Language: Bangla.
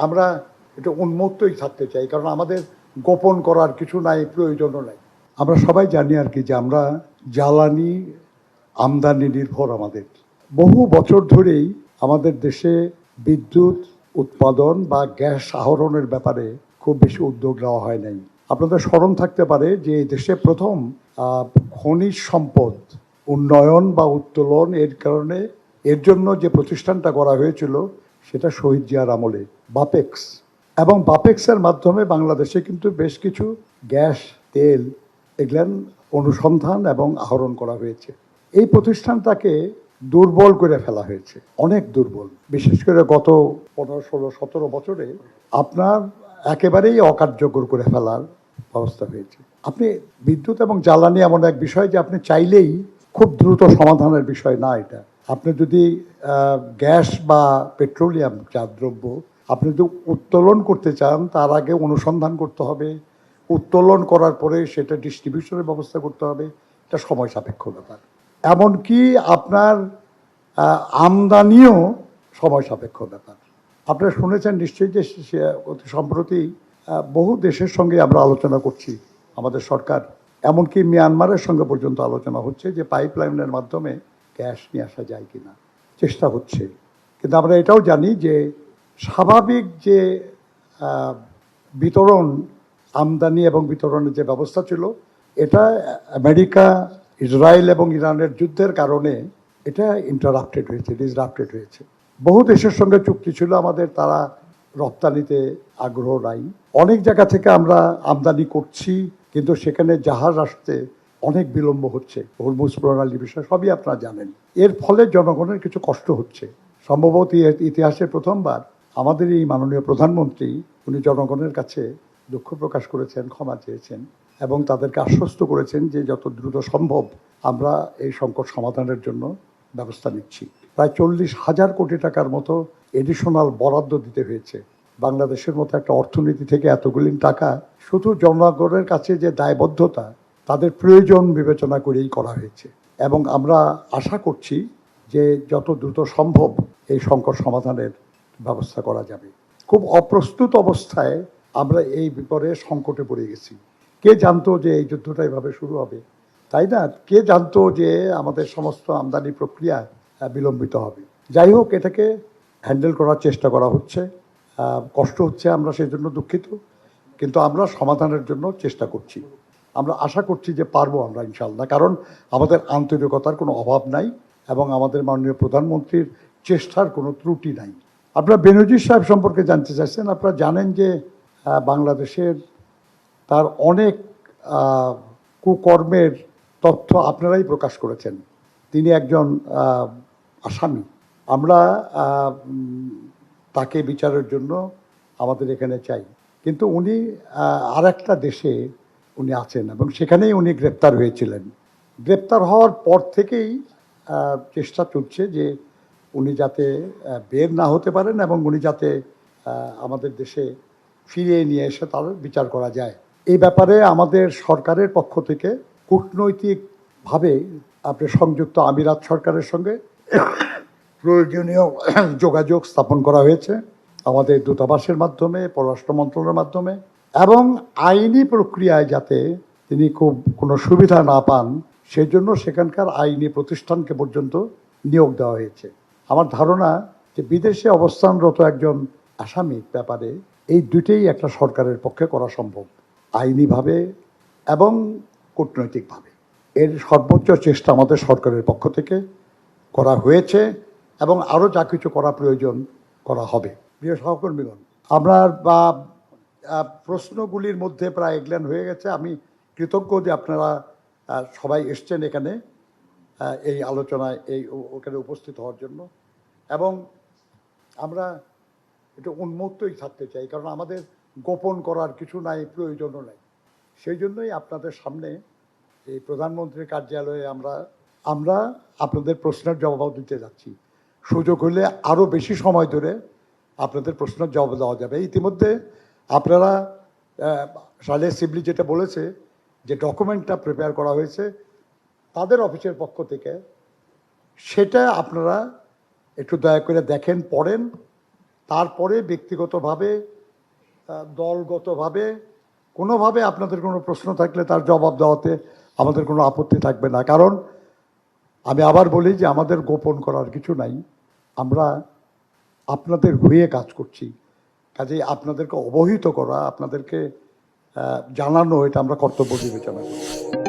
আমরা এটা উন্মুক্তই থাকতে চাই, কারণ আমাদের গোপন করার কিছু নাই, প্রয়োজনও নাই। আমরা সবাই জানি আর কি যে আমরা জ্বালানি আমদানি নির্ভর। আমাদের বহু বছর ধরেই আমাদের দেশে বিদ্যুৎ উৎপাদন বা গ্যাস আহরণের ব্যাপারে খুব বেশি উদ্যোগ নেওয়া হয় নাই। আপনাদের স্মরণ থাকতে পারে যে এই দেশে প্রথম খনিজ সম্পদ উন্নয়ন বা উত্তোলন এর জন্য যে প্রতিষ্ঠানটা করা হয়েছিল সেটা শহীদ জিয়ার আমলে বাপেক্স, এবং বাপেক্সের মাধ্যমে বাংলাদেশে কিন্তু বেশ কিছু গ্যাস, তেল এগুলান অনুসন্ধান এবং আহরণ করা হয়েছে। এই প্রতিষ্ঠানটাকে দুর্বল করে ফেলা হয়েছে, অনেক দুর্বল। বিশেষ করে গত 15, 16, 17 বছরে আপনার একেবারেই অকার্যকর করে ফেলার ব্যবস্থা হয়েছে। আপনি বিদ্যুৎ এবং জ্বালানি এমন এক বিষয় যে আপনি চাইলেই খুব দ্রুত সমাধানের বিষয় না এটা। আপনি যদি গ্যাস বা পেট্রোলিয়াম জাত দ্রব্য আপনি যদি উত্তোলন করতে চান, তার আগে অনুসন্ধান করতে হবে, উত্তোলন করার পরে সেটা ডিস্ট্রিবিউশনের ব্যবস্থা করতে হবে। এটা সময় সাপেক্ষ ব্যাপার। এমনকি আপনার আমদানিও সময় সাপেক্ষ ব্যাপার। আপনারা শুনেছেন নিশ্চয়ই যে অতি সম্প্রতি বহু দেশের সঙ্গে আমরা আলোচনা করছি, আমাদের সরকার, এমনকি মিয়ানমারের সঙ্গে পর্যন্ত আলোচনা হচ্ছে যে পাইপলাইনের মাধ্যমে গ্যাস নিয়ে আসা যায় কিনা, চেষ্টা হচ্ছে। কিন্তু আমরা এটাও জানি যে স্বাভাবিক যে বিতরণ, আমদানি এবং বিতরণের যে ব্যবস্থা ছিল, এটা আমেরিকা, ইসরায়েল এবং ইরানের যুদ্ধের কারণে এটা ইন্টারাপ্টেড হয়েছে, ডিসরাপ্টেড হয়েছে। বহু দেশের সঙ্গে চুক্তি ছিল আমাদের, তারা রপ্তানিতে আগ্রহ নাই। অনেক জায়গা থেকে আমরা আমদানি করছি, কিন্তু সেখানে জাহাজ আসতে অনেক বিলম্ব হচ্ছে। হরমুজ প্রণালী বিষয় সবই আপনারা জানেন। এর ফলে জনগণের কিছু কষ্ট হচ্ছে। সম্ভবত ইতিহাসে প্রথমবার আমাদের এই মাননীয় প্রধানমন্ত্রী, উনি জনগণের কাছে দুঃখ প্রকাশ করেছেন, ক্ষমা চেয়েছেন এবং তাদেরকে আশ্বস্ত করেছেন যে যত দ্রুত সম্ভব আমরা এই সংকট সমাধানের জন্য ব্যবস্থা নিচ্ছি। প্রায় 40,000 কোটি টাকার মতো এডিশনাল বরাদ্দ দিতে হয়েছে। বাংলাদেশের মতো একটা অর্থনীতি থেকে এতগুলি টাকা শুধু জনগণের কাছে যে দায়বদ্ধতা, তাদের প্রয়োজন বিবেচনা করেই করা হয়েছে। এবং আমরা আশা করছি যে যত দ্রুত সম্ভব এই সংকট সমাধানের ব্যবস্থা করা যাবে। খুব অপ্রস্তুত অবস্থায় আমরা এই বিপরে সংকটে পড়ে গেছি। কে জানতো যে এই যুদ্ধটা এভাবে শুরু হবে, তাই না? কে জানতো যে আমাদের সমস্ত আমদানি প্রক্রিয়া বিলম্বিত হবে? যাই হোক, এটাকে হ্যান্ডেল করার চেষ্টা করা হচ্ছে, কষ্ট হচ্ছে, আমরা সেই জন্য দুঃখিত, কিন্তু আমরা সমাধানের জন্য চেষ্টা করছি। আমরা আশা করছি যে পারবো আমরা ইনশাল্লাহ, কারণ আমাদের আন্তরিকতার কোনো অভাব নাই এবং আমাদের মাননীয় প্রধানমন্ত্রীর চেষ্টার কোনো ত্রুটি নাই। আপনারা বেনজির সাহেব সম্পর্কে জানতে চাইছেন। আপনারা জানেন যে বাংলাদেশের তার অনেক কুকর্মের তথ্য আপনারাই প্রকাশ করেছেন। তিনি একজন আসামি। আমরা তাকে বিচারের জন্য আমাদের এখানে চাই, কিন্তু উনি আর একটা দেশে উনি আছেন এবং সেখানেই উনি গ্রেপ্তার হয়েছিলেন। গ্রেপ্তার হওয়ার পর থেকেই চেষ্টা চলছে যে উনি যাতে বের না হতে পারেন এবং উনি যাতে আমাদের দেশে ফিরিয়ে নিয়ে এসে তার বিচার করা যায়। এই ব্যাপারে আমাদের সরকারের পক্ষ থেকে কূটনৈতিকভাবে আপনি সংযুক্ত আমিরাত সরকারের সঙ্গে প্রয়োজনীয় যোগাযোগ স্থাপন করা হয়েছে, আমাদের দূতাবাসের মাধ্যমে, পররাষ্ট্র মন্ত্রণালয়ের মাধ্যমে, এবং আইনি প্রক্রিয়ায় যাতে তিনি কোনো সুবিধা না পান সেজন্য সেখানকার আইনি প্রতিষ্ঠানকে পর্যন্ত নিয়োগ দেওয়া হয়েছে। আমার ধারণা যে বিদেশে অবস্থানরত একজন আসামির ব্যাপারে এই দুটেই একটা সরকারের পক্ষে করা সম্ভব, আইনিভাবে এবং কূটনৈতিকভাবে। এর সর্বোচ্চ চেষ্টা আমাদের সরকারের পক্ষ থেকে করা হয়েছে এবং আরও যা কিছু করা প্রয়োজন করা হবে। প্রিয় সহকর্মীগণ, আপনার প্রশ্নগুলির মধ্যে প্রায় এগলান হয়ে গেছে। আমি কৃতজ্ঞ যে আপনারা সবাই এসছেন এখানে এই আলোচনায় ওখানে উপস্থিত হওয়ার জন্য, এবং আমরা এটা উন্মুক্তই থাকতে চাই, কারণ আমাদের গোপন করার কিছু নাই, প্রয়োজনও নাই। সেই জন্যই আপনাদের সামনে এই প্রধানমন্ত্রীর কার্যালয়ে আমরা আপনাদের প্রশ্নের জবাব দিতে যাচ্ছি। সুযোগ হলে আরও বেশি সময় ধরে আপনাদের প্রশ্নের জবাব দেওয়া যাবে। ইতিমধ্যে আপনারা সালেহ শিবলি যেটা বলেছে যে ডকুমেন্টটা প্রিপেয়ার করা হয়েছে তাদের অফিসের পক্ষ থেকে, সেটা আপনারা একটু দয়া করে দেখেন, পড়েন তারপরে ব্যক্তিগতভাবে দলগতভাবে কোনোভাবে আপনাদের কোনো প্রশ্ন থাকলে তার জবাব দেওয়াতে আমাদের কোনো আপত্তি থাকবে না। কারণ আমি আবার বলি যে আমাদের গোপন করার কিছু নাই, আমরা আপনাদের হয়ে কাজ করছি। কাজেই আপনাদেরকে অবহিত করা, আপনাদেরকে জানানো, এটা আমরা কর্তব্য বিবেচনা করি।